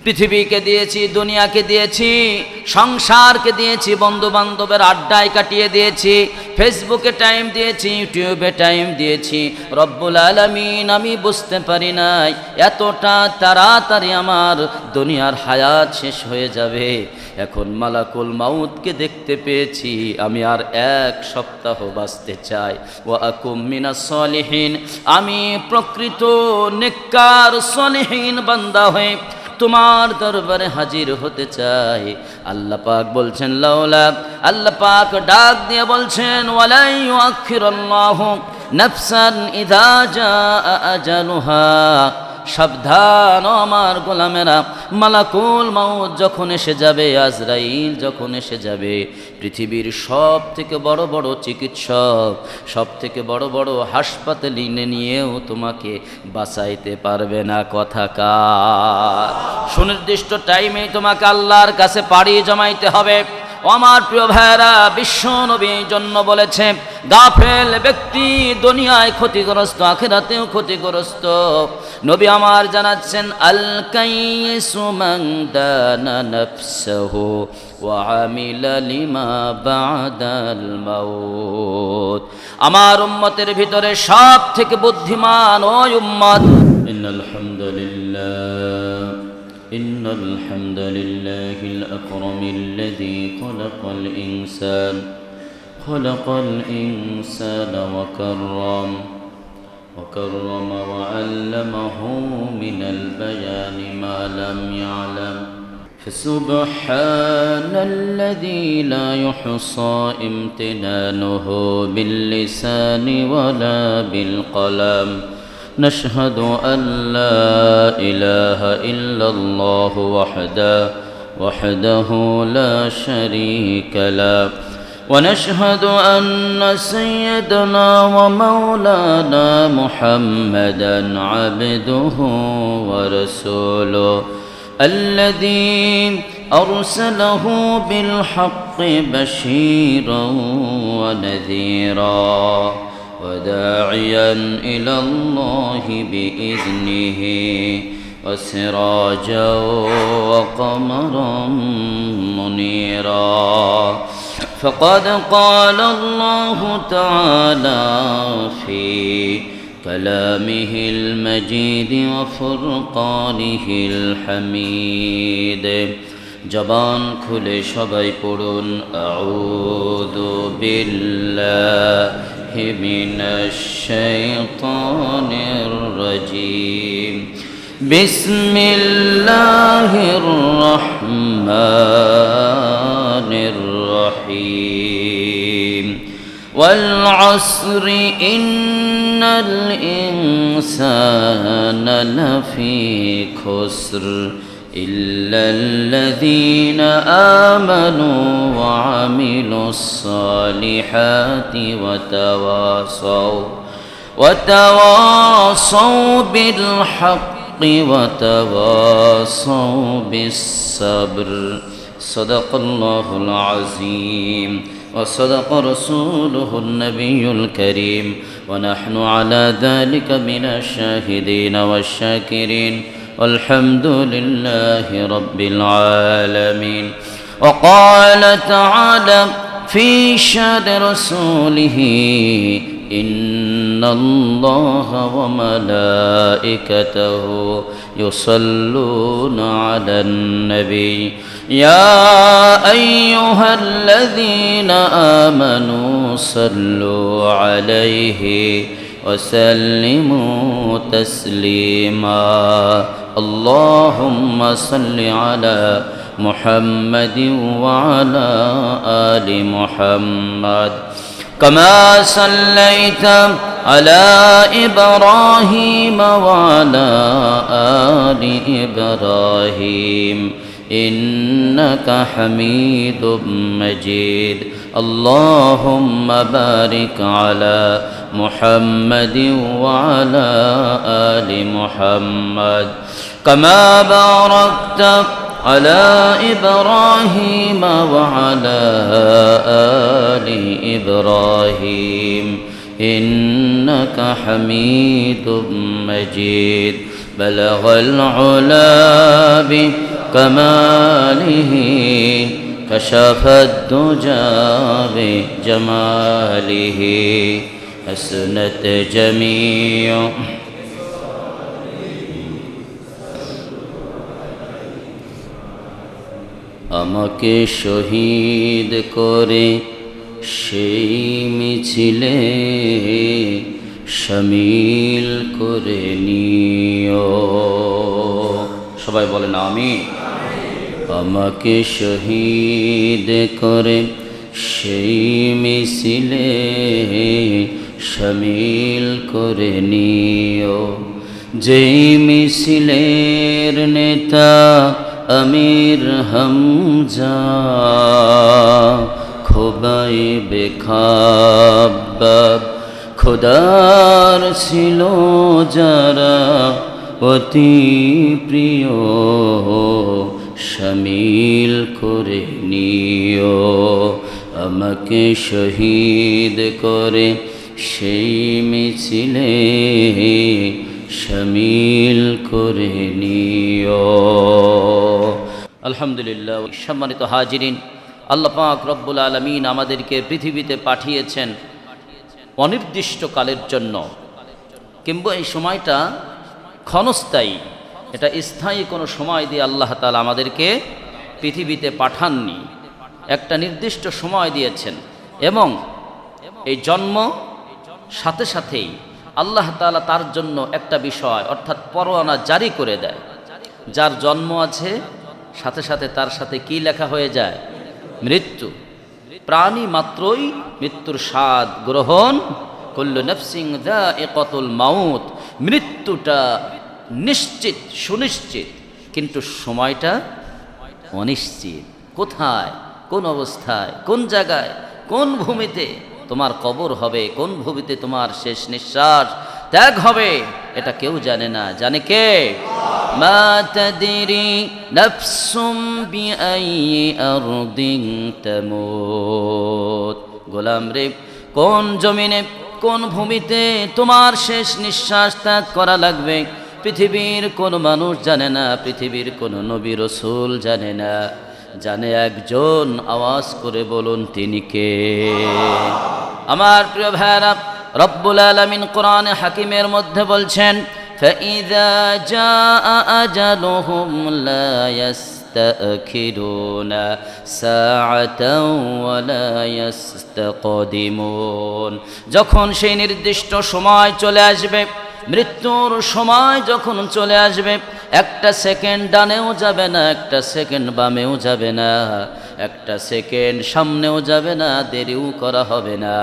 পৃথিবীকে দিয়েছি, দুনিয়াকে দিয়েছি, সংসারকে দিয়েছি, বন্ধু বান্ধবের আড্ডায় কাটিয়ে দিয়েছি, ফেসবুকে টাইম দিয়েছি, ইউটিউবে টাইম দিয়েছি। রব্বুল আলামিন আমি বুঝতে পারি নাই এতটা তাড়াতাড়ি আমার দুনিয়ার হায়াত শেষ হয়ে যাবে। এখন মালাকুল মাউতকে দেখতে পেয়েছি, আমি আর 1 সপ্তাহ বাঁচতে চাই। ওয়া আকুম মিনাস সলিহিন, আমি প্রকৃত নেককার সলিহিন বান্দা হয়ে তোমার দরবারে হাজির হতে চাই। আল্লাহ পাক বলছেন লাউলা, আল্লাহ পাক ডাক দিয়ে বলছেন ওয়ালা ইউআখিরুল্লাহু নাফসান ইযা জাআ আজালুহা, সাবধান ও আমার গোলামেরা, মালাকুল মাউত যখন এসে যাবে, আজরাইল যখন এসে যাবে, পৃথিবীর সব থেকে বড় বড় চিকিৎসক, সব থেকে বড় বড় হাসপাতালে নিয়েও তোমাকে বাঁচাইতে পারবে না। কথাকার সুনির্দিষ্ট টাইমে তোমাকে আল্লাহর কাছে পাড়ি জমাইতে হবে। ও আমার প্রিয় ভাইরা, বিশ্ব নবী জন্য বলেছে গাফেল ব্যক্তি দুনিয়ায় ক্ষতিগ্রস্ত, আখিরাতেও ক্ষতিগ্রস্ত। নবী আমার জানাচ্ছেন আল কাইয়িসু মান দানা নাফসাহু ওয়া আমিলা লিমা বাদাল মাউত। আমার উম্মতের ভিতরে সব থেকে বুদ্ধিমান ওই উম্মত। ইন্নাল হামদুলিল্লাহ إن الحمد لله الأكرم الذي خلق الإنسان وكرم وعلمه من البيان ما لم يعلم. فسبحان الذي لا يحصى امتنانه باللسان ولا بالقلم. نشهد أن لا إله إلا الله وحده لا شريك له، ونشهد أن سيدنا ومولانا محمدا عبده ورسوله الذي أرسله بالحق بشيرا ونذيرا وداعيا إلى الله بإذنه وسراجا وقمرا منيرا. فقد قال الله تعالى في كلامه المجيد وفرقانه الحميد. জবান খুলে সবাই পড়ুন আউযু বিল্লাহি মিনাশ শাইতানির রাজীম। বিসমিল্লাহির রহমানির রহিম। ওয়াল আসরি ইন্নাল ইনসানা লাফি খুসর إلا الذين آمنوا وعملوا الصالحات وتواصوا بالحق وتواصوا بالصبر. صدق الله العظيم وصدق رسوله النبي الكريم، ونحن على ذلك من الشاهدين والشاكرين، والحمد لله رب العالمين. وقال تعالى في شأن رسوله إن الله وملائكته يصلون على النبي يا أيها الذين آمنوا صلوا عليه وسلموا تسليما. اللهم صل على محمد وعلى آل محمد كما صليت على إبراهيم وعلى آل إبراهيم إنك حميد مجيد. اللهم بارك على محمد وعلى آل محمد كما باركت على إبراهيم وعلى آل إبراهيم إنك حميد مجيد. بلغ العلا كماله كشف الدجى بجماله حسنت جميع আমাকে শহীদ করে সেই মিছিলে শামিল করে নিও। সবাই বলেন আমিন। আমাকে শহীদ করে সেই মিছিলে শামিল করে নিও। যেই মিছিলের নেতা আমির হামজা, খোবাইবে খাব্বাব খোদার ছিল যারা অতি প্রিয়, শামিল করে নিও। আমাকে শহীদ করে সেই মিছিলে শামিল করে নিও। আলহামদুলিল্লাহ। সম্মানিত হাজিরিন, আল্লাহ পাক রব্বুল আলামিন আমাদেরকে পৃথিবীতে পাঠিয়েছেন অনির্দিষ্টকালের জন্য, কিংবা এই সময়টা ক্ষণস্থায়ী, এটা স্থায়ী কোনো সময় দিয়ে আল্লাহ তাআলা আমাদেরকে পৃথিবীতে পাঠাননি, একটা নির্দিষ্ট সময় দিয়েছেন। এবং এই জন্ম সাথে সাথেই আল্লাহ তাআলা তার জন্য একটা বিষয় অর্থাৎ পরোয়ানা জারি করে দেয়। যার জন্ম আছে সাথে সাথে তার সাথে কি লেখা হয়ে যায়? মৃত্যু। প্রাণী মাত্রই মৃত্যুর স্বাদ গ্রহণ, কুল্লু নাফসিন যায়িকাতুল মাউত, মৃত্যুটা নিশ্চিত সুনিশ্চিত, কিন্তু সময়টা অনিশ্চিত। কোথায়, কোন অবস্থায়, কোন জায়গায়, কোন ভূমিতে তোমার কবর হবে, কোন ভূমিতে তোমার শেষ নিঃশ্বাস ত্যাগ হবে, এটা কেউ জানে না। জানে কে? মা তাদরি নাফসুম বিআইয়ি আরদিন তামুত। গোলাম রে, কোন জমিনে, কোন ভূমিতে তোমার শেষ নিঃশ্বাস ত্যাগ করা লাগবে, পৃথিবীর কোন মানুষ জানে না, পৃথিবীর কোন নবী রাসূল জানে না। জানে একজন। আওয়াজ করে বলুন তিনি কে? আমার প্রিয় ভাইরা, রব্বুল আলামিন কোরআনে হাকিমের মধ্যে বলছেন, ফাইযা জাআ আজালুহুম লা ইস্তাখিরুনা সাআতাও ওয়া লা ইস্তাকদিমুন। যখন সেই নির্দিষ্ট সময় চলে আসবে, মৃত্যুর সময় যখন চলে আসবে, একটা সেকেন্ড ডানেও যাবে না, একটা সেকেন্ড বামেও যাবে না, একটা সেকেন্ড সামনেও যাবে না, দেরিও করা হবে না।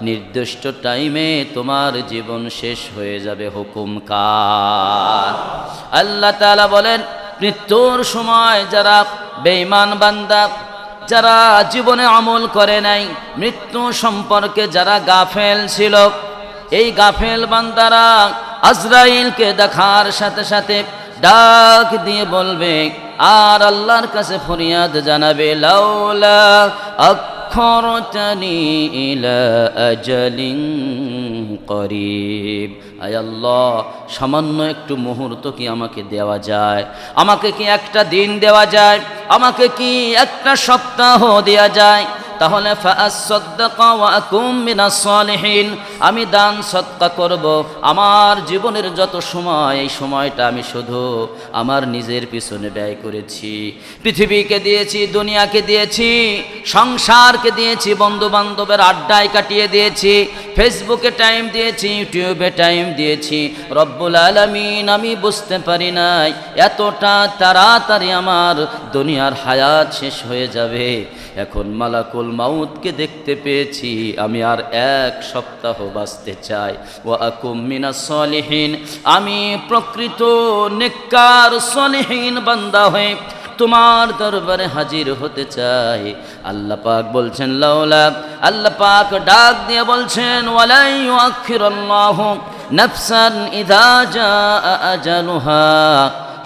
নির্দিষ্ট টাইমে তোমার জীবন শেষ হয়ে যাবে। হুকুম কার? আল্লাহ তাআলা বলেন, মৃত্যুর সময় যারা বেঈমান বান্দা, যারা জীবনে আমল করে নাই, মৃত্যু সম্পর্কে যারা গাফেল ছিল, এই গাফেল বান্দারা আজরাইলকে দেখার সাথে সাথে ডাক দিয়ে বলবে আর আল্লাহর কাছে ফরিয়াদ জানাবে, লাউলা আখরতানি ইলা আজালিন করিব। আয় আল্লাহ, সামান্য একটু মুহূর্ত কি আমাকে দেওয়া যায়? আমাকে কি একটা দিন দেওয়া যায়? আমাকে কি একটা সপ্তাহ দেওয়া যায়? তাহলে ফাআসাদদাকা ওয়া আকুম মিনাস সালিহিন, আমি দান সদকা করব। আমার জীবনের যত সময়, এই সময়টা আমি শুধু আমার নিজের পিছনে ব্যয় করেছি। পৃথিবীকে দিয়েছি, দুনিয়াকে দিয়েছি, সংসারকে দিয়েছি, বন্ধু বান্ধবের আড্ডায় কাটিয়ে দিয়েছি, ফেসবুকে টাইম দিয়েছি, ইউটিউবে টাইম দিয়েছি। রব্বুল আলামিন আমি বুঝতে পারি নাই এতটা তাড়াতাড়ি আমার দুনিয়ার হায়াত শেষ হয়ে যাবে। এখন মালাকুল মাউতকে দেখতে পেয়েছি, আমি আর এক সপ্তাহ বাঁচতে চাই। ওয়া আকুম মিনাস সালিহিন, আমি প্রকৃত নেককার সলিহিন বান্দা হয়ে তোমার দরবারে হাজির হতে চাই। আল্লাহ পাক বলছেন লাউলা, আল্লাহ পাক ডাক দিয়ে বলছেন, ওয়ালা ইউআখিরুল্লাহু নাফসান ইযা জাআ আজালুহা।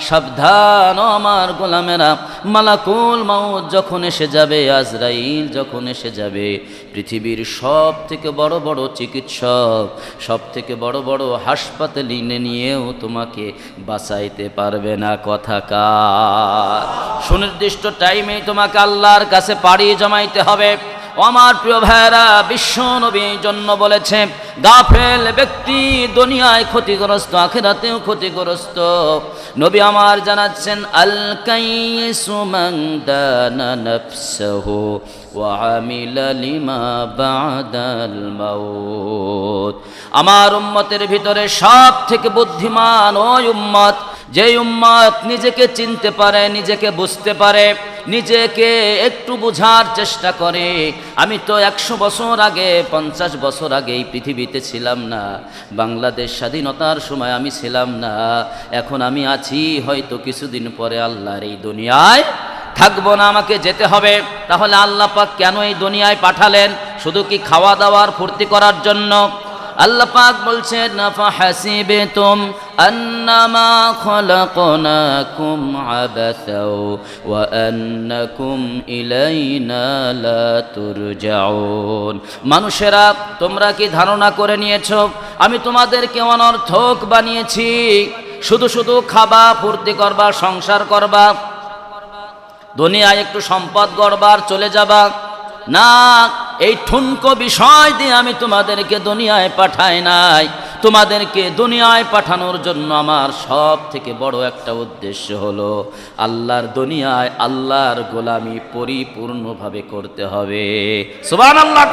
সাবধান আমার গোলামেরা, মালাকুল মাউত যখন এসে যাবে, আজরাইল যখন এসে যাবে, পৃথিবীর সব থেকে বড় বড় চিকিৎসক, সব থেকে বড় বড় হাসপাতালে নিয়েও তোমাকে বাঁচাইতে পারবে না। কথা কার? সুনির্দিষ্ট টাইমে তোমাকে আল্লাহর কাছে পাড়ি জমাইতে হবে। ও আমার প্রিয় ভাইরা, বিশ্ব নবী এই জন্য বলেছে, গাফেল ব্যক্তি দুনিয়ায় ক্ষতিগ্রস্ত, আখিরাতেও ক্ষতিগ্রস্ত। নবী আমার জানাচ্ছেন, আল কাইসু মান দানা নাফসাহু ওয়া আমিলা লিমা বাদাল মাউত। আমার উম্মতের ভিতরে সব থেকে বুদ্ধিমান ওই উম্মত, যে উম্মত নিজেকে চিনতে পারে, নিজেকে বুঝতে পারে, নিজেকে একটু বোঝার চেষ্টা করে। আমি তো 100 বছর আগে, 50 বছর আগে এই পৃথিবীতে ছিলাম না। বাংলাদেশ স্বাধীনতার সময় আমি ছিলাম না। এখন আমি আছি, হয়তো কিছুদিন পরে আল্লাহর এই দুনিয়ায় থাকবো না, আমাকে যেতে হবে। তাহলে আল্লাহ পাক কেন এই দুনিয়ায় পাঠালেন? শুধু কি খাওয়া দাওয়ার ফুর্তি করার জন্য? আল্লাহ পাক বলছেন, ফাহাসিবতুম আন্নামা খলাকনাকুম আবাসাও ওয়া আন্নাকুম ইলাইনা লা তুরজাউন। মানুষেরা, তোমরা কি ধারণা করে নিয়েছো আমি তোমাদেরকে অনর্থক বানিয়েছি? শুধু শুধু খাবা, ফুর্তি করবা, সংসার করবা, দুনিয়ায় একটু সম্পদ গড়বার, চলে যাবা? না, এই ঠুনকো বিষয় দিয়ে আমি তোমাদেরকে দুনিয়ায় পাঠাই নাই। তোমাদেরকে দুনিয়ায় পাঠানোর জন্য আমার সব থেকে বড় একটা উদ্দেশ্য হলো আল্লাহর দুনিয়ায় আল্লাহর গোলামি পরিপূর্ণভাবে করতে হবে। সুবহানাল্লাহ।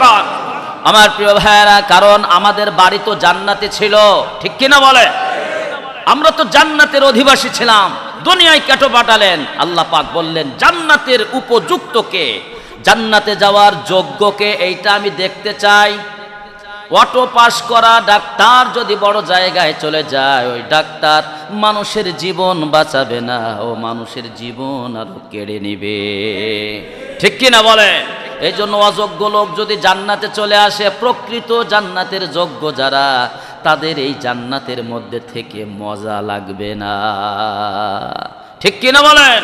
আমার প্রিয় ভাইয়েরা, কারণ আমাদের বাড়ি তো জান্নাতে ছিল, ঠিক কিনা বলে? আমরা তো জান্নাতের অধিবাসী ছিলাম। দুনিয়ায় কেন পাঠালেন? আল্লাহ পাক বললেন, জান্নাতের উপযুক্তকে, জান্নাতে যাওয়ার যোগ্যকে, এইটা আমি দেখতে চাই। অটো পাস করা ডাক্তার যদি বড় জায়গায় চলে যায়, ওই ডাক্তার মানুষের জীবন বাঁচাবে না, ও মানুষের জীবন আরো কেড়ে নিবে, ঠিক কিনা বলে? এই জন্য অযোগ্য লোক যদি জান্নাতে চলে আসে, প্রকৃত জান্নাতের যোগ্য যারা, তাদের এই জান্নাতের মধ্যে থেকে মজা লাগবে না, ঠিক কিনা বলেন?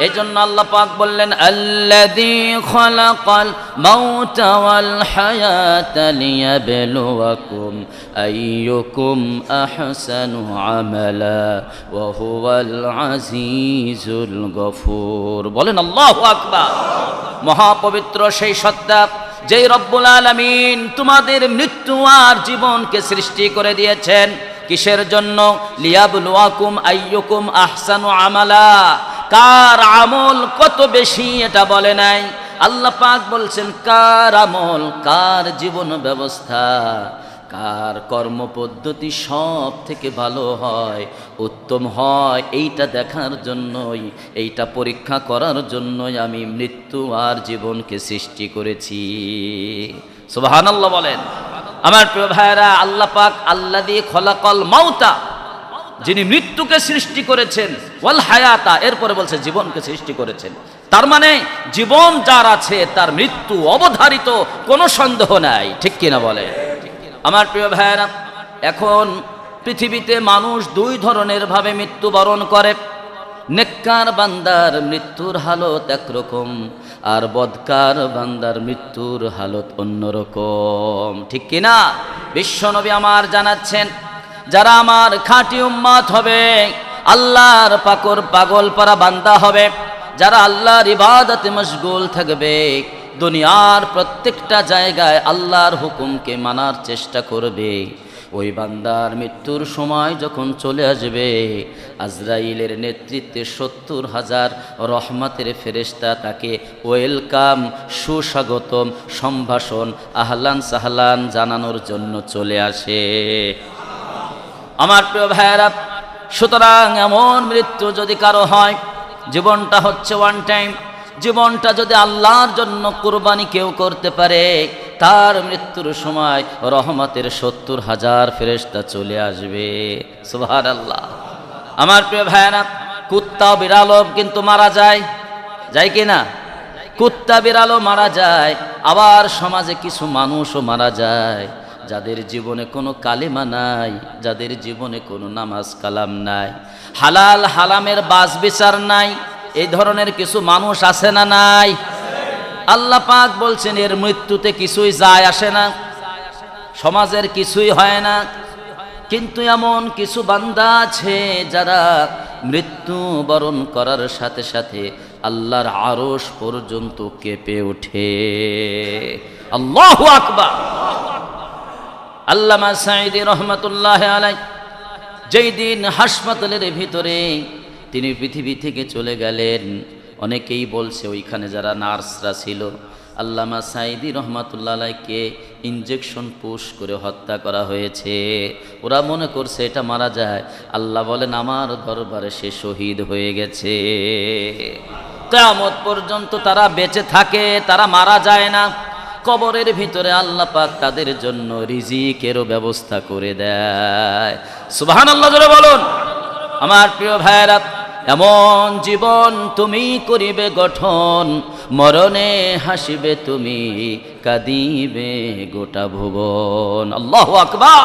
এই জন্য আল্লাহ পাক বললেন, আল্লাযী খালাকাল মাউতা ওয়াল হায়াতা লিয়াবলুয়াকুম আইয়ুকুম আহসানু আমালা ওয়া হুয়াল আজিজুল গফুর। বলেন আল্লাহু আকবার। মহাপবিত্র সেই সত্তা, যেই রব্বুল আলামিন তোমাদের মৃত্যু আর জীবনকে সৃষ্টি করে দিয়েছেন। কিসের জন্য? লিয়াবলুয়াকুম আইয়ুকুম আহসানু আমালা। কার আমল কত বেশি এটা বলে নাই। আল্লাহ পাক বলছেন, কার আমল, কার জীবন ব্যবস্থা, কার কর্মপদ্ধতি সব থেকে ভালো হয়, উত্তম হয়, এইটা দেখার জন্যই, এইটা পরীক্ষা করার জন্যই আমি মৃত্যু আর জীবনকে সৃষ্টি করেছি। সুবহানাল্লাহ বলেন। আমার প্রিয় ভাইরা, আল্লাহ পাক আল্লাযী খলাকাল মাউতা, যিনি মৃত্যুকে সৃষ্টি করেছেন, ওয়াল হায়াতা, এরপরে বলছে জীবনকে সৃষ্টি করেছেন। তার মানে জীবন যার আছে তার মৃত্যু অবধারিত, কোনো সন্দেহ নাই, ঠিক কিনা বলে? আমার প্রিয় ভাইরা, এখন পৃথিবীতে মানুষ দুই ধরনের ভাবে মৃত্যুবরণ করে। নেককার বান্দার মৃত্যুর হালত একরকম, আর বদকার বান্দার মৃত্যুর হালত অন্যরকম, ঠিক কিনা? বিশ্বনবী আমার জানাচ্ছেন, যারা আমার খাঁটি উম্মত হবে, আল্লাহর পাগল পারা বান্দা হবে, যারা আল্লাহর ইবাদতে মশগুল থাকবে, দুনিয়ার প্রত্যেকটা জায়গায় আল্লাহর হুকুমকে মানার চেষ্টা করবে, ওই বান্দার মৃত্যুর সময় যখন চলে আসবে, আজরাইলের নেতৃত্বে 70,000 রহমতের ফেরেশতা তাকে ওয়েলকাম, সুস্বাগতম, সম্ভাষণ, আহলান সাহলান জানানোর জন্য চলে আসে। আমার প্রিয় ভাইয়েরা, সুতরাং এমন মৃত্যু যদি কারো হয়, জীবনটা হচ্ছে ওয়ান টাইম, জীবনটা যদি আল্লাহর জন্য কুরবানি কেউ করতে পারে, তার মৃত্যুর সময় রহমতের 70,000 ফেরেশতা চলে আসবে। সুবহানাল্লাহ। আমার প্রিয় ভাইয়েরা, কুত্তা বিড়ালও কিন্তু মারা যায়, যায় কি না? কুত্তা বিড়ালও মারা যায়, আবার সমাজে কিছু মানুষও মারা যায়, যাদের জীবনে কোনো কালিমা নাই, যাদের জীবনে কোনো নামাজ কালাম নাই, হালাল হারামের বাছ বিচার নাই, এই ধরনের কিছু মানুষ আছে না নাই? আল্লাহ পাক বলছেন, এর মৃত্যুতে কিছুই যায় আসে না, সমাজের কিছুই হয় না। কিন্তু এমন কিছু বান্দা আছে যারা মৃত্যু বরণ করার সাথে সাথে আল্লাহর আরশ পর্যন্ত কেঁপে ওঠে। আল্লাহু আকবার। আল্লামা সাঈদী রহমাতুল্লাহি আলাইহি যেই দিন হাসপাতালের ভিতরে তিনি পৃথিবী থেকে চলে গেলেন, অনেকেই বলছে ওইখানে যারা নার্সরা ছিল আল্লামা সাঈদী রহমাতুল্লাহ আলাইহিকে ইনজেকশন পুশ করে হত্যা করা হয়েছে। ওরা মনে করছে এটা মারা যায়। আল্লাহ বলেন আমার দরবারে সে শহীদ হয়ে গেছে। কিয়ামত পর্যন্ত তারা বেঁচে থাকে, তারা মারা যায় না। কবরের ভিতরে আল্লাহ পাক তাদের জন্য রিজিকেরও ব্যবস্থা করে দেয়। সুবহানাল্লাহ জোরে বলুন। আমার প্রিয় ভাইরা, এমন জীবন তুমি করিবে গঠন, মরণে হাসিবে তুমি, কাঁদিবে গোটা ভুবন। আল্লাহু আকবার।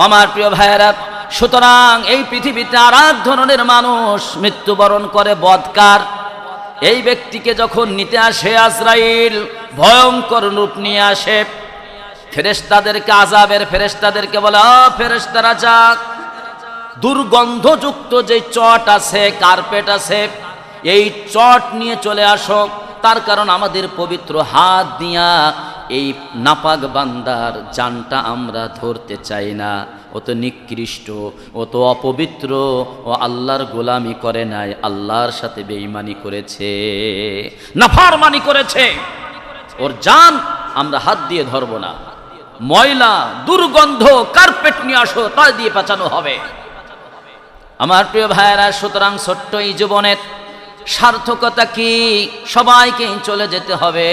আমার প্রিয় ভাইরা, সুতরাং এই পৃথিবীতে আর এক ধরনের মানুষ মৃত্যুবরণ করে, বদকার। এই ব্যক্তিকে যখন নিতে আসে আজরাইল, ভয়ঙ্কর রূপ নিয়ে আসে, ফেরেশতাদেরকে, আযাবের ফেরেশতাদেরকে বলে, ফেরেশতারা যাক, দুর্গন্ধযুক্ত যে চট আছে, কার্পেট আছে, এই চট নিয়ে চলে আসো। তার কারণ আমাদের পবিত্র হাত দিয়া এই নাপাক বান্দার জানটা আমরা ধরতে চাই না। ও তো নিকৃষ্ট, ও তো অপবিত্র, ও আল্লাহর গোলামি করে নাই, আল্লাহর সাথে বেঈমানি করেছে, নাফরমানি করেছে। ওর জান আমরা হাত দিয়ে ধরবো না। ময়লা দুর্গন্ধ কার্পেট নিয়ে আসো, তা দিয়ে পেঁচানো হবে। আমার প্রিয় ভাইয়েরা, সুতরাং ছোট্ট এই জীবনের সার্থকতা কি? সবাইকেই চলে যেতে হবে।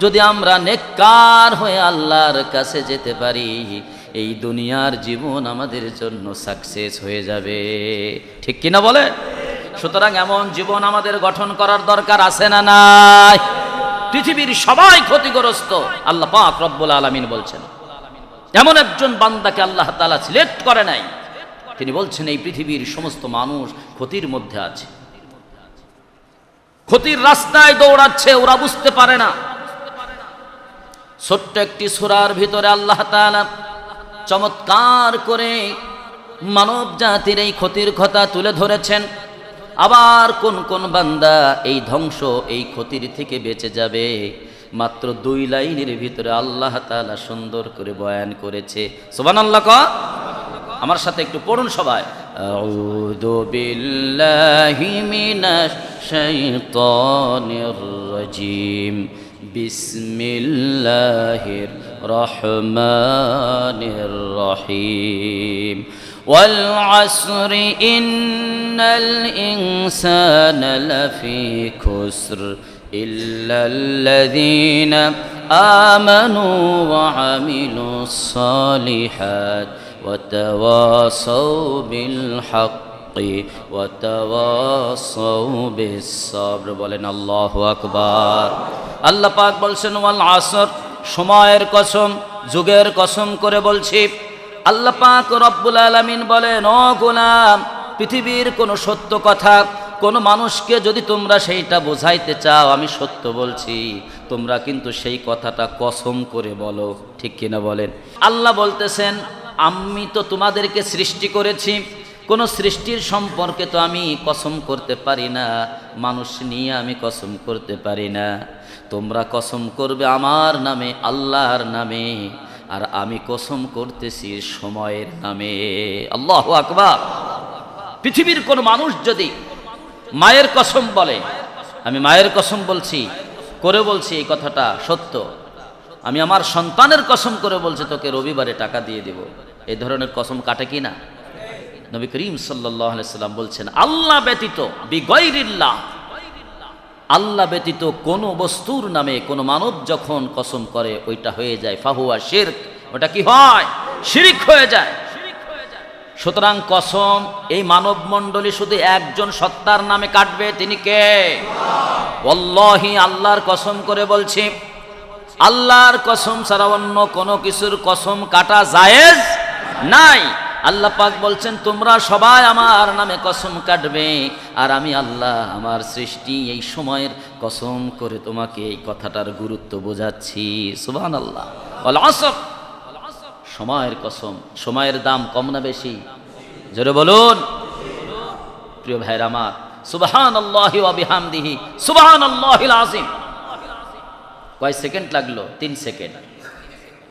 যদি আমরা নেককার হয়ে আল্লাহর কাছে যেতে পারি, এই দুনিয়ার জীবন আমাদের জন্য সাকসেস হয়ে যাবে। ঠিক কিনা বলে? সুতরাং এমন জীবন আমাদের গঠন করার দরকার আছে না নাই? পৃথিবীর সবাই ক্ষতিগ্রস্ত, আল্লাহ পাক রব্বুল আলামিন বলছেন। এমন একজন বান্দাকে আল্লাহ তাআলা সিলেক্ট করে নাই, তিনি বলছেন এই পৃথিবীর সমস্ত মানুষ ক্ষতির মধ্যে আছে, ক্ষতির রাস্তায় দৌড়াচ্ছে, ওরা বুঝতে পারে না। ছোট্ট একটি সূরার ভিতরে আল্লাহ তাআলা চমৎকার করে মানব জাতির এই ক্ষতির কথা তুলে ধরেছেন। আবার কোন কোন বান্দা এই ধ্বংস, এই ক্ষতির থেকে বেঁচে যাবে, মাত্র 2 লাইনের ভিতরে আল্লাহ তাআলা সুন্দর করে বয়ান করেছে। সুবহানাল্লাহ। আমার সাথে একটু পড়ুন সবাই। আউযু বিল্লাহি মিনাশ শাইতানির রাজীম, বিসমিল্লাহির রহমানির রহিম। ওয়াল আসরি ইন্নাল ইনসানা লাফি খুসর ইল্লাল্লাযীনা আমানু ওয়া আমিলুস সালিহাত وتواصوا بالحق وتواصوا بالصبر। বলেন আল্লাহু আকবার। আল্লাহ পাক বলছেন ওয়াল আসর, সময়ের কসম, যুগের কসম করে বলছি। আল্লাহ পাক রব্বুল আলামিন বলেন, ও গোলাম, পৃথিবীর কোনো সত্য কথা কোনো মানুষকে যদি তোমরা সেইটা বোঝাইতে চাও, আমি সত্য বলছি, তোমরা কিন্তু সেই কথাটা কসম করে বলো। ঠিক কিনা বলেন? আল্লাহ বলতেছেন আমি তো তোমাদেরকে সৃষ্টি করেছি, কোনো সৃষ্টির সম্পর্কে তো আমি কসম করতে পারি না, মানুষ নিয়ে আমি কসম করতে পারি না। তোমরা কসম করবে আমার নামে, আল্লাহর নামে, আর আমি কসম করতেছি সময়ের নামে। আল্লাহু আকবার। পৃথিবীর কোনো মানুষ যদি মায়ের কসম বলে, আমি মায়ের কসম বলছি, করে বলছি এই কথাটা সত্য, আমি আমার সন্তানের কসম করে বলছি তোকে রবিবারে টাকা দিয়ে দেব, এই ধরনের কসম কাটে কি না? নবী করিম সাল্লাল্লাহু আলাইহি সাল্লাম বলছেন আল্লাহ ব্যতীত, বিগয়রিল্লাহ, আল্লাহ ব্যতীত কোনো বস্তুর নামে কোনো মানব যখন কসম করে ওইটা হয়ে যায় ফাহুয়া শিরক, ওটা কি হয়? শিরক হয়ে যায়। সুতরাং কসম এই মানব মণ্ডলী শুধু একজন সত্তার নামে কাটবে, তিনি কে? ওয়াল্লাহি, আল্লাহর কসম করে বলছি, আল্লাহর কসম ছাড়া অন্য কোনো কিছুর কসম কাটা জায়েজ নাই। আল্লাহ পাক বলছেন তোমরা সবাই আমার নামে কসম কাটবে, আর আমি আল্লাহ আমার সৃষ্টি এই সময়ের কসম করে তোমাকে এই কথাটার গুরুত্ব বোঝাচ্ছি। সুবহানাল্লাহ। ওয়াল আসর, সময়ের কসম। সময়ের দাম কম না বেশি? জোরে বলুন। প্রিয় ভাইরা আমার, সুবহানাল্লাহি ওয়া বিহামদিহি সুবহানাল্লাহিল আযীম। কয় সেকেন্ড লাগলো? 3 সেকেন্ড।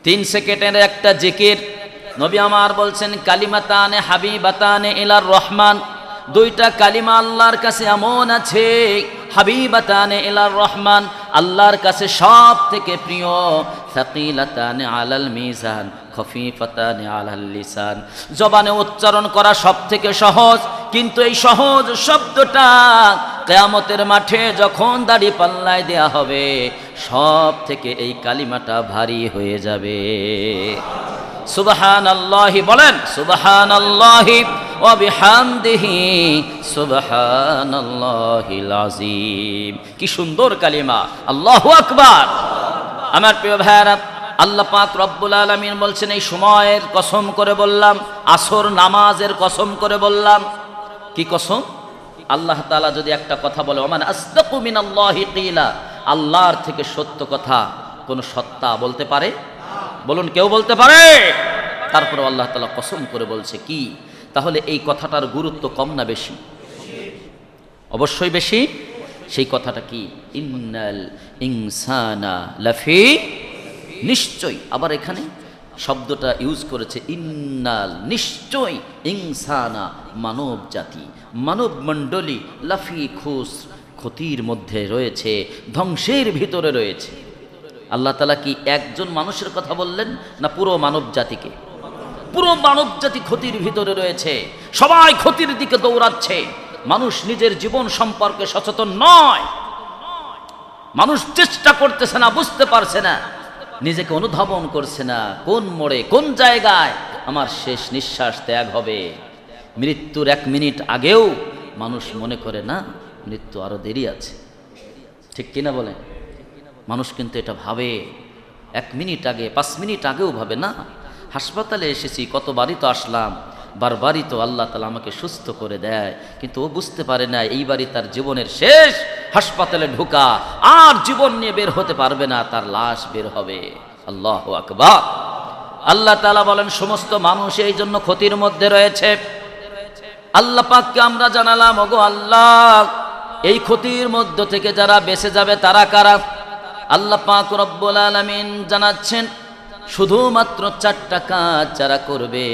3 সেকেন্ডের একটা জিকির। নবী আমার বলছেন কালিমাতানে হাবিবাতানে ইলার রহমান, দুইটা কালিমা আল্লাহর কাছে এমন আছে, হাবিবাতানে ইলার রহমান, আল্লাহর কাছে সব থেকে প্রিয়, সাকিলাতানে আলাল মিজান খফিফাতানে আলাল লিসান, জবানে উচ্চারণ করা সব থেকে সহজ, কিন্তু এই সহজ শব্দটা কিয়ামতের মাঠে যখন দাড়ি পাল্লায় দেয়া হবে, সব থেকে এই কালিমাটা ভারী হয়ে যাবে। সুবহানাল্লাহি বলেন, সুবহানাল্লাহি ওয়া বিহামদিহি সুবহানাল্লাহিল আযীম। কি সুন্দর কালিমা, আল্লাহু আকবার। আমার প্রিয় ভাইরা, আল্লাহ পাক রব্বুল আলামিন বলছেন এই সময়ের কসম করে বললাম, আসর নামাজের কসম করে বললাম। কি কসম? আল্লাহ তাআলা যদি একটা কথা বলে, ওমান আসদাকু মিনাল্লাহি কিলা, আল্লাহর থেকে সত্য কথা কোন সত্তা বলতে পারে? বলুন, কেউ বলতে পারে? তারপরে আল্লাহ তাআলা কসম করে বলছে কি? তাহলে এই কথাটার গুরুত্ব কম না বেশি? অবশ্যই বেশি। সেই কথাটা কি? ইন্নাল ইনসানা লাফি, নিশ্চয়। আবার এখানে শব্দটা ইউজ করেছে ইন্নাল, নিশ্চয়, ইনসানা, মানব জাতি, মানব মণ্ডলী, লাফি খুস, ক্ষতির মধ্যে রয়েছে, ধ্বংসের ভিতরে রয়েছে। আল্লাহ তাআলা কি একজন মানুষের কথা বললেন না পুরো মানব জাতিকে? পুরো মানব জাতি ক্ষতির ভিতরে রয়েছে, সবাই ক্ষতির দিকে দৌড়াচ্ছে। মানুষ নিজের জীবন সম্পর্কে সচেতন নয়, মানুষ চেষ্টা করতেছে না, বুঝতে পারছে না, নিজেকে অনুধাবন করছে না কোন মোড়ে কোন জায়গায় আমার শেষ নিঃশ্বাস ত্যাগ হবে। মৃত্যুর 1 মিনিট আগেও মানুষ মনে করে না মৃত্যু আরো দেরি আছে, ঠিক কিনা বলেন? মানুষ কিন্তু এটা ভাবে 1 মিনিট আগে, 5 মিনিট আগেও ভাবে না। হাসপাতালে এসেছি, কতবারই তো আসলাম, বারবারই তো আল্লাহ তাআলা আমাকে সুস্থ করে দেয়, কিন্তু ও বুঝতে পারে না এইবারই তার জীবনের শেষ। হাসপাতালে ঢোকা, আর জীবন নিয়ে বের হতে পারবে না, তার লাশ বের হবে। আল্লাহু আকবার। আল্লাহ তাআলা বলেন সমস্ত মানুষ এই জন্য ক্ষতির মধ্যে রয়েছে। আল্লাহ পাককে আমরা জানালাম, ওগো আল্লাহ, এই ক্ষতির মধ্য থেকে যারা বেঁচে যাবে তারা কারা? আল্লাহ পাক রব্বুল আলামিন জানাচ্ছেন শুধুমাত্র 4টা কাজ যারা করবে,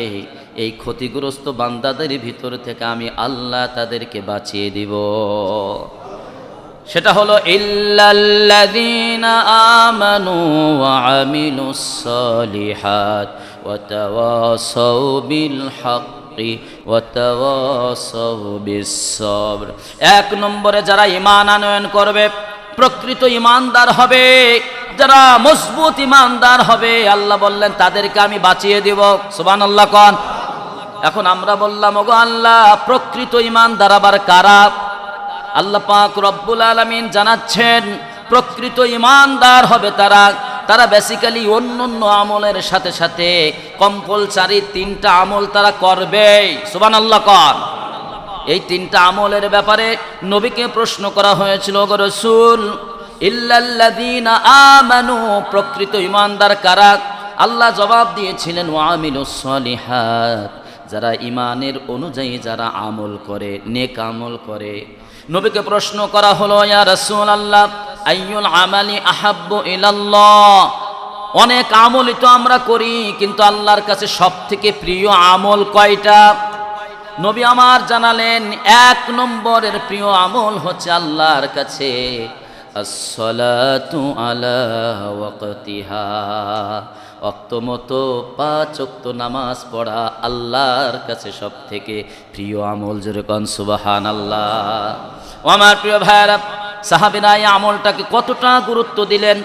এই ক্ষতিগ্রস্ত বান্দাদের ভিতর থেকে আমি আল্লাহ তাদেরকে বাঁচিয়ে দিব। সেটা হলো ইল্লাল্লাযীনা আমানু ওয়া আমিলুস সালিহাত ওয়া তাওয়াসাউ বিল হাক্কি ওয়া তাওয়াসাউ বিস সবর। 1 নম্বরে যারা ঈমান আনয়ন করবে, প্রকৃত ঈমানদার হবে, যারা মজবুত ঈমানদার হবে, আল্লাহ বললেন তাদেরকে আমি বাঁচিয়ে দিব। সুবহানাল্লাহ কোন। এখন আমরা বললাম, ওগো আল্লাহ, প্রকৃত ঈমানদার আবার কারা? আল্লাহ পাক রব্বুল আলামিন জানাচ্ছেন প্রকৃত ঈমানদার হবে তারা বেসিক্যালি অন্যান্য আমলের সাথে সাথে কম্পালসারি 3টা আমল তারা করবে। সুবহানাল্লাহ কোন। এই 3টা আমলের ব্যাপারে নবীকে প্রশ্ন করা হয়েছিল, ওগো রাসূল, ইল্লাল্লাযীনা আমানু, প্রকৃত ঈমানদার কারা? আল্লাহ জবাব দিয়েছিলেন ওয়া আমিলুস সালিহাত, যারা ঈমানের অনুযায়ী যারা আমল করে, নেক আমল করে। নবীকে প্রশ্ন করা হলো, ইয়া রাসূলুল্লাহ, আইয়ুল আমালি আহাব্বু ইলাল্লাহ, অনেক আমলই তো আমরা করি, কিন্তু আল্লাহর কাছে সবথেকে প্রিয় আমল কয়টা? নবী আমার জানালেন 1 নম্বরের প্রিয় আমল হচ্ছে আল্লাহর কাছে আসসালাতু আলা ওয়াক্তিহা, ওয়াক্তমতো 5 ওয়াক্ত নামাজ পড়া আল্লাহর কাছে সবথেকে প্রিয় আমল। জোরে কোন সুবহানাল্লাহ। আমার প্রিয় ভাইরা, সাহাবীরা এই আমলটাকে কতটা গুরুত্ব দিলেন,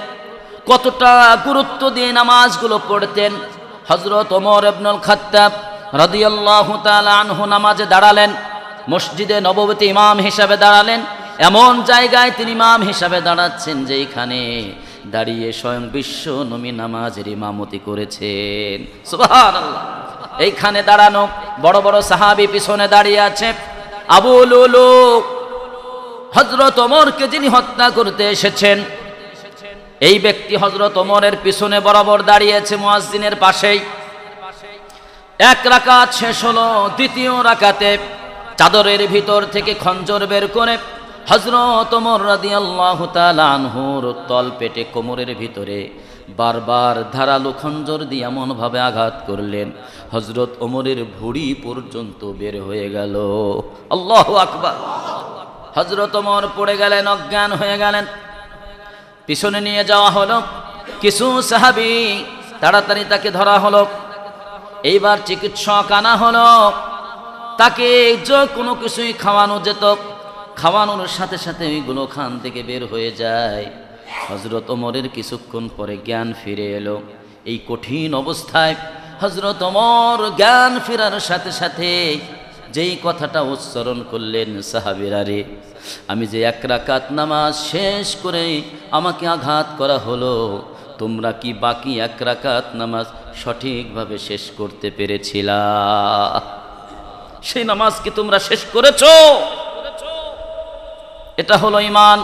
কতটা গুরুত্ব দিয়ে নামাজগুলো পড়তেন। হযরত ওমর ইবনুল খাত্তাব রাদিয়াল্লাহু তাআলা আনহু নামাজে দাঁড়ালেন, মসজিদে নববীতে ইমাম হিসাবে দাঁড়ালেন। এমন জায়গায় তিনি ইমাম হিসাবে দাঁড়াচ্ছেন যেখানে দাঁড়িয়ে স্বয়ং বিশ্ব নবী নামাজের ইমামতি করেছেন। সুবহানাল্লাহ। এইখানে দাঁড়ানো বড় বড় সাহাবী পিছনে দাঁড়িয়ে আছে। আবু লুলু, হযরত ওমরকে যিনি হত্যা করতে এসেছেন, এই ব্যক্তি হযরত ওমরের পিছনে বরাবর দাঁড়িয়েছে, মুয়াজ্জিনের পাশেই। 1 রাকাত শেষ হলো, দ্বিতীয় রাকাতে চাদরের ভিতর থেকে খঞ্জর বের করে হযরত ওমর রাদিয়াল্লাহু তাআলা আনহুর তল পেটে কোমরের ভিতরে বারবার ধারালো খঞ্জর দিয়ে এমনভাবে আঘাত করলেন হযরত ওমরের ভুঁড়ি পর্যন্ত বের হয়ে গেল। আল্লাহু আকবার। হযরত ওমর পড়ে গেলেন, অজ্ঞান হয়ে গেলেন। পিছনে নিয়ে যাওয়া হলো, কিছু সাহাবী তাড়াতাড়ি তাকে ধরা হলো। এইবার চিকিৎসক আনা হলো, তাকে যে কোনো কিছুই খাওয়ানো যেত, খাওয়ানোর সাথে সাথে ওইগুলো খান থেকে বের হয়ে যায়। হযরত ওমরের কিছুক্ষণ পরে জ্ঞান ফিরে এলো। এই কঠিন অবস্থায় হযরত ওমর জ্ঞান ফেরার সাথে সাথে যেই কথাটা উচ্চারণ করলেন, সাহাবীরা রে, আমি যে 1 রাকাত নামাজ শেষ করে আমাকে আঘাত করা হলো, তোমরা কি বাকি 1 রাকাত নামাজ সঠিকভাবে শেষ করতে পেরেছিলা? সেই নামাজ কি তোমরা শেষ করেছো? এটা হলো ঈমান।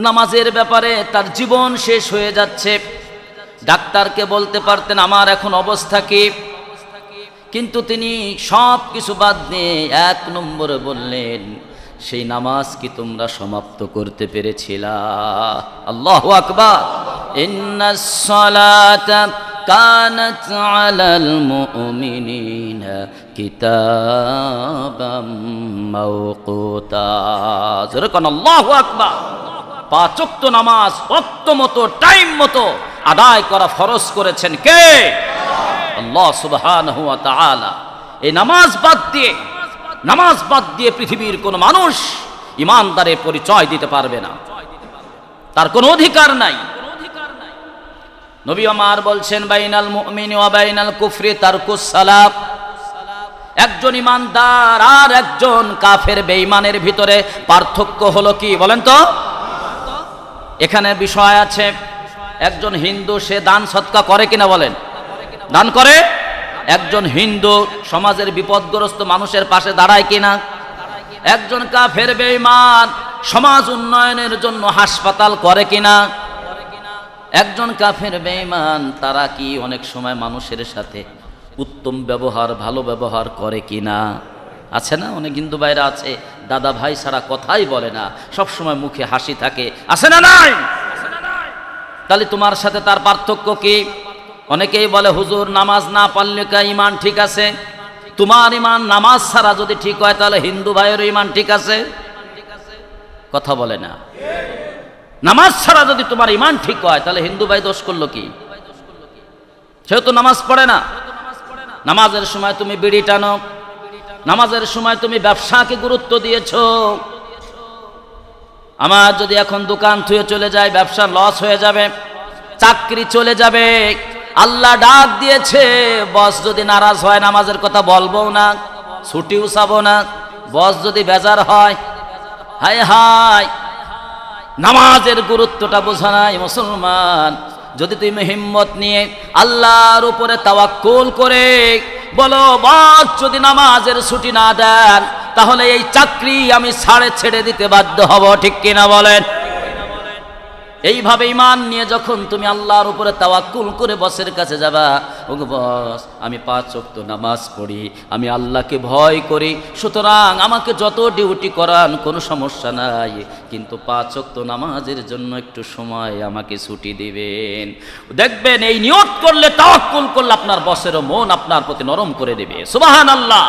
নামাজের ব্যাপারে তার জীবন শেষ হয়ে যাচ্ছে। ডাক্তারকে বলতে পারতেন আমার এখন অবস্থা কি, কিন্তু তিনি সব কিছু বাদ দিয়ে 1 নম্বরে বললেন, সেই নামাজ কি তোমরা সমাপ্ত করতে পেরেছিলা? আল্লাহু আকবার। ইন্নাস সালাতা কানাত আলাল মুমিনিনা কিতাবাম মাওকুতা। জোরে কোন আল্লাহু আকবার। 5 ওয়াক্ত নামাজ ওয়াক্ত মতো টাইম মতো আদায় করা ফরজ করেছেন কে? আল্লাহ সুবহানাহু ওয়া তাআলা। এই নামাজ বাদ দিয়ে পৃথিবীর কোন মানুষ ঈমানদারের পরিচয় দিতে পারবে না, তার কোনো অধিকার নাই। নবী আমার বলছেন, বাইনাল মুমিনি ওয়া বাইনাল কুফরি তারকুস সালাত। একজন ঈমানদার আর একজন কাফের বেঈমানের ভিতরে পার্থক্য হলো কি বলেন তো? এখানে বিষয় আছে, একজন হিন্দু সে দান সদকা করে কিনা বলেন? দান করে। একজন হিন্দু সমাজের বিপদগ্রস্ত মানুষের পাশে দাঁড়ায় কিনা? একজন কাফের বেঈমান সমাজ উন্নয়নের জন্য হাসপাতাল করে কিনা? একজন কাফের বেঈমান তারা কি অনেক সময় মানুষের সাথে উত্তম ব্যবহার, ভালো ব্যবহার করে কিনা? আছে না? অনেক হিন্দু ভাইরা আছে, দাদা ভাই ছাড়া কথাই বলে না, সব সময় মুখে হাসি থাকে, আছে না নাই? তাহলে তোমার সাথে তার পার্থক্য কি? অনেকেই বলে হুজুর নামাজ না পড়লে কি ঈমান ঠিক আছে? তোমার ঈমান নামাজ ছাড়া যদি ঠিক হয় তাহলে হিন্দু ভাইয়ের ঈমান ঠিক আছে? কথা বলে না। নামাজ ছাড়া যদি তোমার ঈমান ঠিক হয় তাহলে হিন্দু ভাই দোষ করলো কি? সেও তো নামাজ পড়ে না। নামাজের সময় তুমি বিড়ি টানো, নামাজের সময় তুমি ব্যবসাকে গুরুত্ব দিয়েছো। আমার যদি এখন দোকান থুয়ে চলে যায়, ব্যবসা লস হয়ে যাবে, চাকরি চলে যাবে। আল্লাহ ডাক দিয়েছে, বস যদি নারাজ হয় নামাজের কথা বলবো না, ছুটিও চাবো না। বস যদি বেজার হয়, হায় হায়, নামাজের গুরুত্বটা বোঝা নাই মুসলমান। যদি তুমি হিম্মত নিয়ে আল্লাহর উপরে তাওয়াক্কুল করে বলো, বস যদি নামাজের ছুটি না দেন তাহলে এই চাকরি আমি ছেড়ে দিতে বাধ্য হব, ঠিক কিনা বলেন? এইভাবে ঈমান নিয়ে যখন তুমি আল্লাহর উপরে তাওয়াক্কুল করে বসের কাছে যাবা, ওগো বস আমি 5 ওয়াক্ত নামাজ পড়ি, আমি আল্লাহকে ভয় করি, সুতরাং আমাকে যত ডিউটি করান কোনো সমস্যা নাই, কিন্তু 5 ওয়াক্ত নামাজের জন্য একটু সময় আমাকে ছুটি দিবেন। দেখবেন এই নিয়ত করলে, তাওয়াক্কুল করলে আপনার বসেরও মন আপনার প্রতি নরম করে দেবে। সুবহানাল্লাহ।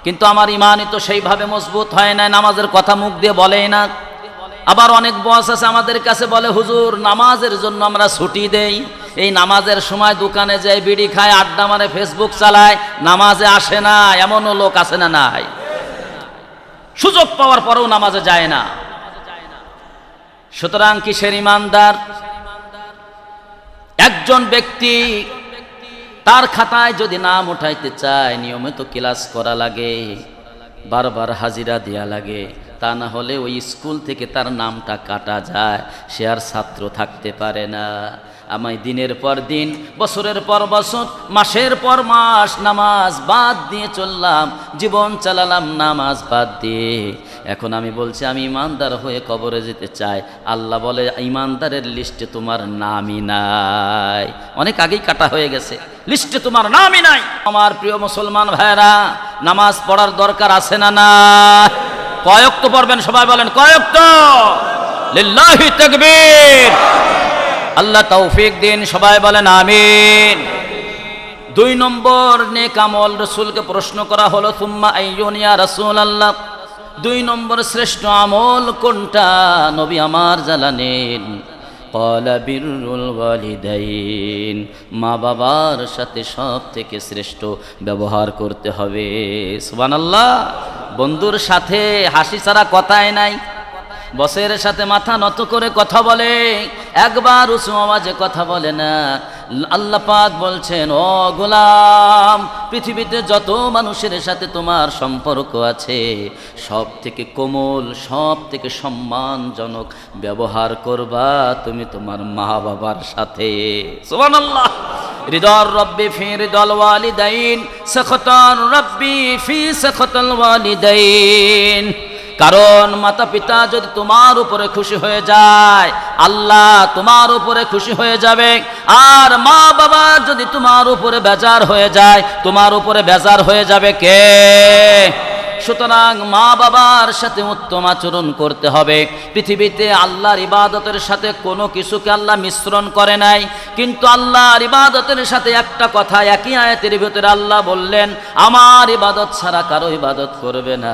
কিন্তু আমার ঈমানই তো সেইভাবে মজবুত হয় না, নামাজের কথা মুখ দিয়ে বলেই না। আবার অনেক বস আছে আমাদের কাছে বলে, হুজুর নামাজের জন্য আমরা ছুটি দেই, এই নামাজের সময় দোকানে যায়, বিড়ি খায়, আড্ডা মারে, ফেসবুক চালায়, নামাজে আসে না। এমনও লোক আছে না নাই? সুযোগ পাওয়ার পরেও নামাজে যায় না। সুতরাং কিসের ঈমানদার? একজন ব্যক্তি তার খাতায় যদি নাম উঠাইতে চায়, নিয়মিত ক্লাস করা লাগে, বারবার হাজিরা দেয়া লাগে, তা না হলে ওই স্কুল থেকে তার নামটা কাটা যায়, সে আর ছাত্র থাকতে পারে না। আমি দিনের পর দিন, বছরের পর বছর, মাসের পর মাস নামাজ বাদ দিয়ে চললাম, জীবন চালালাম নামাজ বাদ দিয়ে। এখন আমি বলছি আমি ঈমানদার হয়ে কবরে যেতে চাই, আল্লাহ বলে ঈমানদারের লিস্টে তোমার নামই নাই, অনেক আগেই কাটা হয়ে গেছে, লিস্টে তোমার নামই নাই। আমার প্রিয় মুসলমান ভাইরা, নামাজ পড়ার দরকার আছে না না? কয় ওয়াক্ত পড়বেন সবাই বলেন, কয় ওয়াক্ত? লিল্লাহি তাকবীর। আল্লাহ তৌফিক দিন, সবাই বলেন আমিন। 2 নম্বর নেক আমল, রাসূলকে প্রশ্ন করা হলো সুম্মা আইয়ুন ইয়া রাসূলুল্লাহ, 2 নম্বর শ্রেষ্ঠ আমল কোনটা নবী আমার জানালেন? ক্বালা বিররুল ওয়ালিদাইন, মা বাবার সাথে সব থেকে শ্রেষ্ঠ ব্যবহার করতে হবে। সুবহানাল্লাহ। বন্ধুর সাথে হাসি ছাড়া কথাই নাই, বসের সাথে মাথা নত করে কথা বলে, একবার উঁচু আওয়াজে কথা বলে না। আল্লাহ পাক বলছেন, ও গোলাম, পৃথিবীতে যত মানুষের সাথে তোমার সম্পর্ক আছে সব থেকে কোমল, সব থেকে সম্মানজনক ব্যবহার করবা তুমি তোমার মা বাবার সাথে। সুবহানাল্লাহ। রিদার রব্বি ফি রিদাল ওয়ালিদাইন, সাখাতার রব্বি ফি সাখাতাল ওয়ালিদাইন। কারণ মাতা পিতা যদি তোমার উপরে খুশি হয়ে যায়, আল্লাহ তোমার উপরে খুশি হয়ে যাবে। আর মা বাবা যদি তোমার উপরে বেজার হয়ে যায়, তোমার উপরে বেজার হয়ে যাবে কে? সুতরাং মা বাবার সাথে উত্তম আচরণ করতে হবে। পৃথিবীতে আল্লাহর ইবাদতের সাথে কোনো কিছুকে আল্লাহ মিশ্রণ করে নাই, কিন্তু আল্লাহর ইবাদতের সাথে একটা কথা একই আয়াতের ভিতরে আল্লাহ বললেন, আমার ইবাদত ছাড়া কারো ইবাদত করবে না,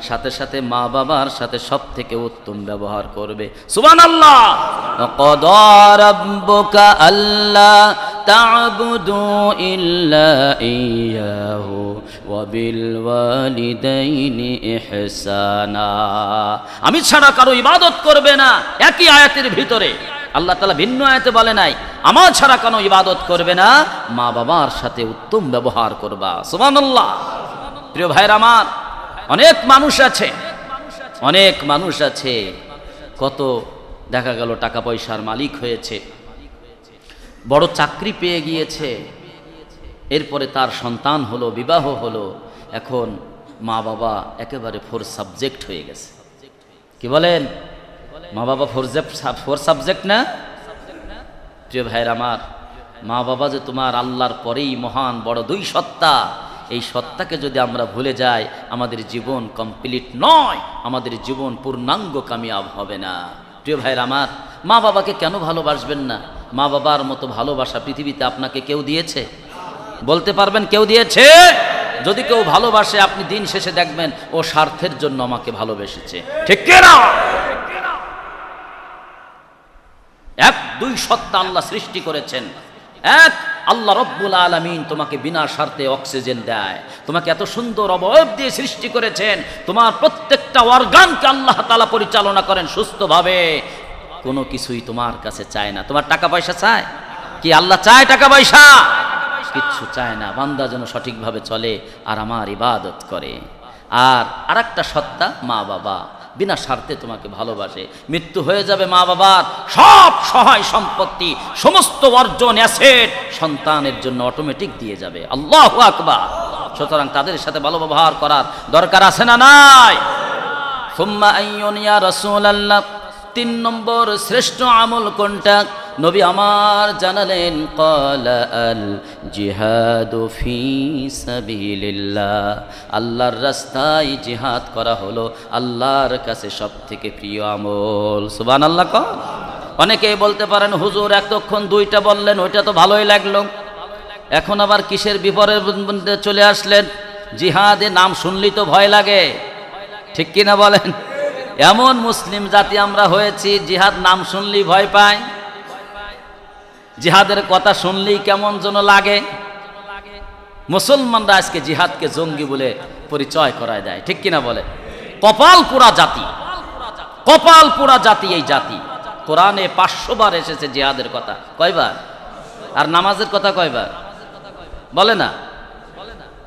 সাথে সাথে মা বাবার সাথে সব থেকে উত্তম ব্যবহার করবে। সুবহানাল্লাহ। ক্বাদা রাব্বুকা আল্লা তা'বুদু ইল্লা ইয়্যাহু ওয়া বিল ওয়ালিদাইনি ইহসানা। আমি ছাড়া কারো ইবাদত করবে না, একই আয়াতের ভিতরে আল্লাহ তাআলা ভিন্ন আয়াতে বলে নাই আমার ছাড়া কোনো ইবাদত করবে না, মা বাবার সাথে উত্তম ব্যবহার করবা। সুবহানাল্লাহ। প্রিয় ভাইরা আমার, অনেক মানুষ আছে কত দেখা গেল টাকা পয়সার মালিক হয়েছে, বড় চাকরি পেয়ে গিয়েছে, এরপরে তার সন্তান হলো, বিবাহ হলো, এখন মা বাবা একেবারে 4 সাবজেক্ট হয়ে গেছে। কি বলেন? মা বাবা 4 সাবজেক্ট না? প্রিয় ভাইয়ের আমার, মা বাবা যে তোমার আল্লাহর পরেই মহান বড় 2 সত্তা, এই সত্তাকে যদি আমরা ভুলে যাই আমাদের জীবন কমপ্লিট নয়, আমাদের জীবন পূর্ণাঙ্গ কামিয়াব হবে না। প্রিয় ভাইয়ের আমার, মা বাবাকে কেন ভালোবাসবেন না? মা বাবার মতো ভালোবাসা পৃথিবীতে আপনাকে কেউ দিয়েছে? বলতে পারবেন কেউ দিয়েছে? যদি কেউ ভালোবাসে, আপনি দিন শেষে দেখবেন ও স্বার্থের জন্য আমাকে ভালোবেসেছে, ঠিক কি না? 1-2 সত্তা আল্লাহ সৃষ্টি করেছেন। এক, আল্লাহ রব্বুল আলামিন তোমাকে বিনা স্বার্থে অক্সিজেন দেয়, তোমাকে এত সুন্দর অবয়ব দিয়ে সৃষ্টি করেছেন, তোমার প্রত্যেকটা অর্গানকে আল্লাহ তাআলা পরিচালনা করেন সুস্থভাবে, কোনো কিছুই তোমার কাছে চায় না। তোমার টাকা পয়সা চায় কি? আল্লাহ চায় টাকা পয়সা? কিচ্ছু চায় না, বান্দা যেন সঠিকভাবে চলে আর আমার ইবাদত করে। আর আরেকটা সত্তা মা বাবা, বিনা স্বার্থে তোমাকে ভালোবাসে। মৃত্যু হয়ে যাবে, মা বাবার সব সহায় সম্পত্তি, সমস্ত অর্জন অ্যাসেট সন্তানের জন্য অটোমেটিক দিয়ে যাবে। আল্লাহু আকবার। সুতরাং তাদের সাথে ভালো ব্যবহার করার দরকার আছে না নাই? সুম্মা আইয়ুন ইয়া রাসূলুল্লাহ, 3 নম্বর শ্রেষ্ঠ আমল কোনটা নবী আমার জানালেন? ক্বালা আল জিহাদু ফি সাবিলিল্লাহ, আল্লাহর রাস্তায় জিহাদ করা হলো আল্লাহর কাছে সবথেকে প্রিয় আমল। সুবহানাল্লাহ। অনেকেই বলতে পারেন, হুজুর এতক্ষণ 2টা বললেন, ওইটা তো ভালোই লাগলো, এখন আবার কিসের বিপরীতে চলে আসলেন? জিহাদে নাম শুনলেই তো ভয় লাগে, ঠিক কিনা বলেন? এমন মুসলিম জাতি আমরা হয়েছি, জিহাদ নাম শুনলেই ভয় পায়, জিহাদের কথা শুনলেই কেমন যেন লাগে। মুসলমানরা আজকে জিহাদকে জঙ্গি বলে পরিচয় করায় দেয়, ঠিক কিনা বলে? কপাল পোড়া জাতি, কপাল পোড়া জাতি এই জাতি। কোরআনে 500 বার এসেছে জিহাদের কথা, কয়বার? আর নামাজের কথা কয়বার? বলে না।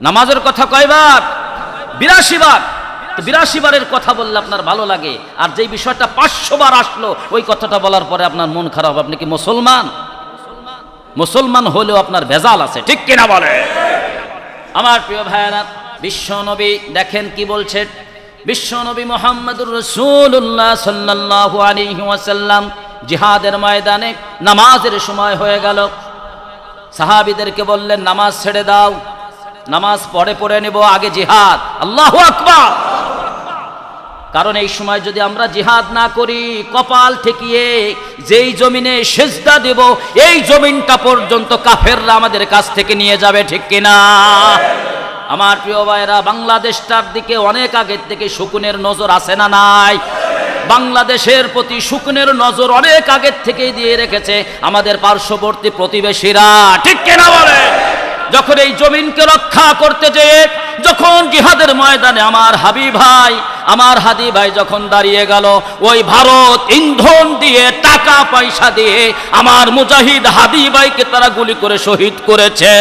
নামাজের কথা কয়বার? 82 বার। 82 বারের কথা বললে আপনার ভালো লাগে, আর যেই বিষয়টা 500 বার আসলো ওই কথাটা বলার পরে আপনার মন খারাপ। আপনি কি মুসলমান? মুসলমান হলেও আপনার ভেজাল আছে, ঠিক কিনা বলে? আমার প্রিয় ভাইয়েরা, বিশ্বনবী দেখেন কি বলছেন। বিশ্বনবী মুহাম্মদুর রাসূলুল্লাহ সাল্লাল্লাহু আলাইহি ওয়াসাল্লাম জিহাদের ময়দানে নামাজের সময় হয়ে গেল, সাহাবীদেরকে বললেন নামাজ ছেড়ে দাও। নামাজ পড়ে নেব, আগে জিহাদ। আল্লাহু আকবার। কারণ এই সময় যদি আমরা জিহাদ না করি, কপাল ঠেকিয়ে যেই জমিনে সেজদা দেব এই জমিনটা পর্যন্ত কাফেররা আমাদের কাছ থেকে নিয়ে যাবে, ঠিক কিনা? আমার প্রিয় ভাইরা, বাংলাদেশটার দিকে অনেক আগের থেকে শকুনের নজর আছে না নাই? বাংলাদেশের প্রতি শকুনের নজর অনেক আগের থেকেই দিয়ে রেখেছে আমাদের পার্শ্ববর্তী প্রতিবেশীরা, ঠিক কিনা বলে? যখন এই জমিনকে রক্ষা করতে যেয়ে যখন জিহাদের ময়দানে আমার হাদি ভাই যখন দাঁড়িয়ে গেল, ওই ভারত ইন্ধন দিয়ে টাকা পয়সা দিয়ে আমার মুজাহিদ হাদি ভাইকে তারা গুলি করে শহীদ করেছে।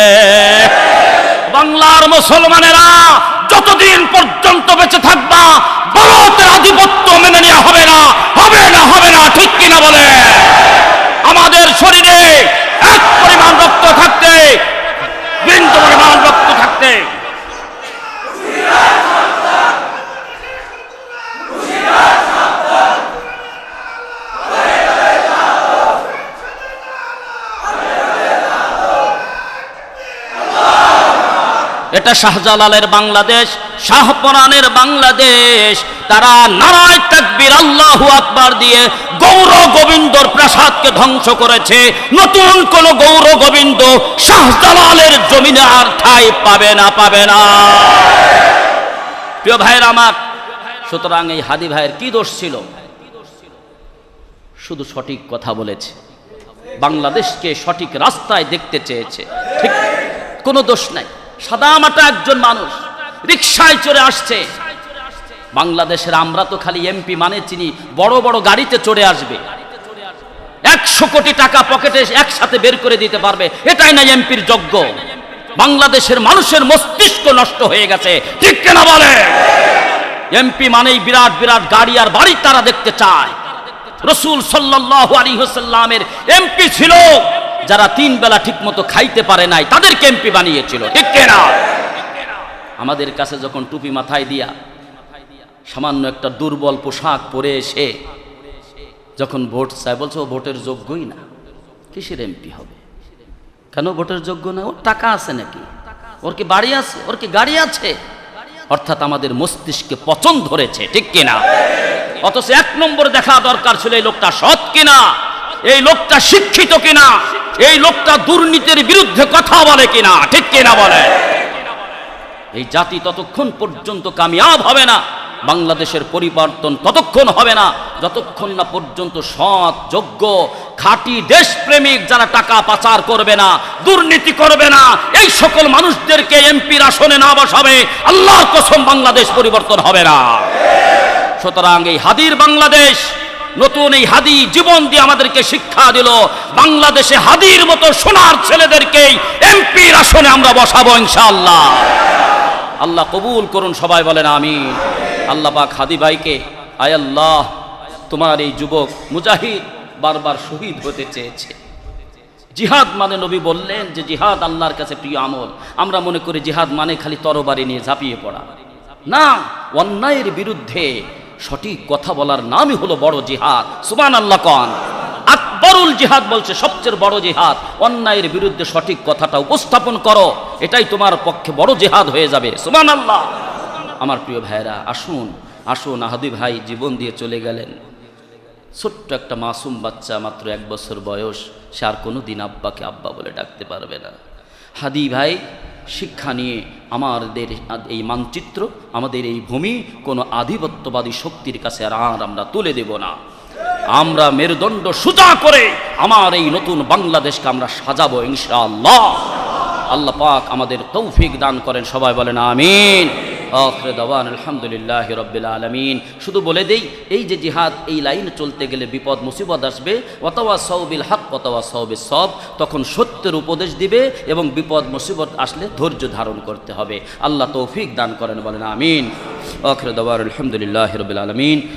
বাংলার মুসলমানেরা যতদিন পর্যন্ত বেঁচে থাকবা ভারতের আধিপত্য মেনে নেওয়া হবে না, ঠিক কিনা বলে? আমাদের শরীরে এক পরিমাণ রক্ত থাকতে, বিন্দু পরিমাণ রক্ত থাকতে এটা শাহজালালের বাংলাদেশ, শাহপরানের বাংলাদেশ। তারা নারায়ে তাকবীর আল্লাহু আকবার দিয়ে গৌর গোবিন্দর প্রাসাদকে ধ্বংস করেছে। নতুন কোন গৌর গোবিন্দ শাহজালালের জমিনে আর ঠাঁই পাবে না। প্রিয় ভাইয়ের আমার, সুতরাং এই হাদি ভাইয়ের কি দোষ ছিল? শুধু সঠিক কথা বলেছে, বাংলাদেশকে সঠিক রাস্তায় দেখতে চেয়েছে, ঠিক, কোনো দোষ নাই। সাদামাটা একজন মানুষ রিকশায় চড়ে আসছে বাংলাদেশের। আমরা তো খালি এমপি মানে চিনি বড় বড় গাড়িতে চড়ে আসবে, 100 কোটি টাকা পকেটে একসাথে বের করে দিতে পারবে, এটাই না এমপির যোগ্য। বাংলাদেশের মানুষের মস্তিষ্ক নষ্ট হয়ে গেছে, ঠিক কিনা বলে? এমপি মানেই বিরাট বিরাট গাড়ি আর বাড়ি তারা দেখতে চায়। রাসূল সাল্লাল্লাহু আলাইহি ওয়াসাল্লামের এমপি ছিল যারা 3 বেলা ঠিক মতো খাইতে পারে নাই, তাদেরকে এমপি বানিয়েছিল, ঠিক কিনা? আমাদের কাছে যখন টুপি মাথায় দিয়া সামান্য একটা দুর্বল পোশাক পরে এসে যখন ভোট চায়, বলছে ও ভোটের যোগ্যই না, কিসের এমপি হবে? কেন ভোটের যোগ্য না? ওর টাকা আছে নাকি? ওর কি বাড়ি আছে? ওর কি গাড়ি আছে? অর্থাৎ আমাদের মস্তিষ্কে পচন ধরেছে, ঠিক কিনা? অথচ 1 নম্বর দেখা দরকার ছিল এই লোকটা সৎ কিনা, এই লোকটা শিক্ষিত কিনা, এই লোকটা দুর্নীতির বিরুদ্ধে কথা বলে কিনা, ঠিক কিনা বলে? এই জাতি ততক্ষণ পর্যন্ত কামিয়াব হবে না, বাংলাদেশের পরিবর্তন ততক্ষণ হবে না যতক্ষণ না পর্যন্ত সৎ, যোগ্য, খাঁটি দেশপ্রেমিক যারা টাকা পাচার করবে না, দুর্নীতি করবে না, এই সকল মানুষদেরকে এমপির আসনে না বসাবে, আল্লাহর কসম বাংলাদেশ পরিবর্তন হবে না। সুতরাং এই হাদির বাংলাদেশ, নতুন এই হাদি জীবন দিয়ে আমাদেরকে শিক্ষা দিল, বাংলাদেশে হাদির মতো সোনার ছেলেদেরকেই এমপির আসনে আমরা বসাবো ইনশাআল্লাহ। আল্লাহ কবুল করুন, সবাই বলেন আমিন। আল্লাহ পাক হাদি ভাইকে, আয় আল্লাহ, তোমার এই যুবক মুজাহিদ বারবার শহীদ হতে চেয়েছে। জিহাদ মানে নবী বললেন যে জিহাদ আল্লাহর কাছে প্রিয় আমল। আমরা মনে করি জিহাদ মানে খালি তরবারি নিয়ে ঝাঁপিয়ে পড়া, না, অন্যায়ের বিরুদ্ধে সঠিক কথা বলার নামই হলো বড় জিহাদ। সুবহানাল্লাহ কোন? আকবরুল জিহাদ বলছে, সবচেয়ে বড় জিহাদ। অন্যায়ের বিরুদ্ধে সঠিক কথাটা উপস্থাপন করো, এটাই তোমার পক্ষে বড় জিহাদ হয়ে যাবে। সুবহানাল্লাহ। আমার প্রিয় ভাইরা, আসুন হাদি ভাই জীবন দিয়ে চলে গেলেন। ছোট্ট একটা মাসুম বাচ্চা, মাত্র 1 বছর বয়স, সে আর কোনো দিন আব্বাকে আব্বা বলে ডাকতে পারবে না। হাদি ভাই শিক্ষা নিয়ে আমাদের এই মানচিত্র, আমাদের এই ভূমি কোনো আধিপত্যবাদী শক্তির কাছে আর আমরা তুলে দেব না। আমরা মেরুদণ্ড সোজা করে আমার এই নতুন বাংলাদেশকে আমরা সাজাবো ইনশাআল্লাহ। আল্লাহ পাক আমাদের তৌফিক দান করেন, সবাই বলেন আমিন। আখির দাওয়ান আলহামদুলিল্লাহি রাব্বিল আলামিন। শুধু বলে দেই, এই যে জিহাদ, এই লাইন চলতে গেলে বিপদ মুসিবত আসবে, ওয়াতাওয়াসাউ বিল হক ওয়াতাওয়াসাউ বিস সবর, তখন সত্যের উপদেশ দিবে এবং বিপদ মুসিবত আসলে ধৈর্য ধারণ করতে হবে। আল্লাহ তৌফিক দান করেন, বলেন আমিন। আখির দাওয়ান আলহামদুলিল্লাহি রাব্বিল আলামিন।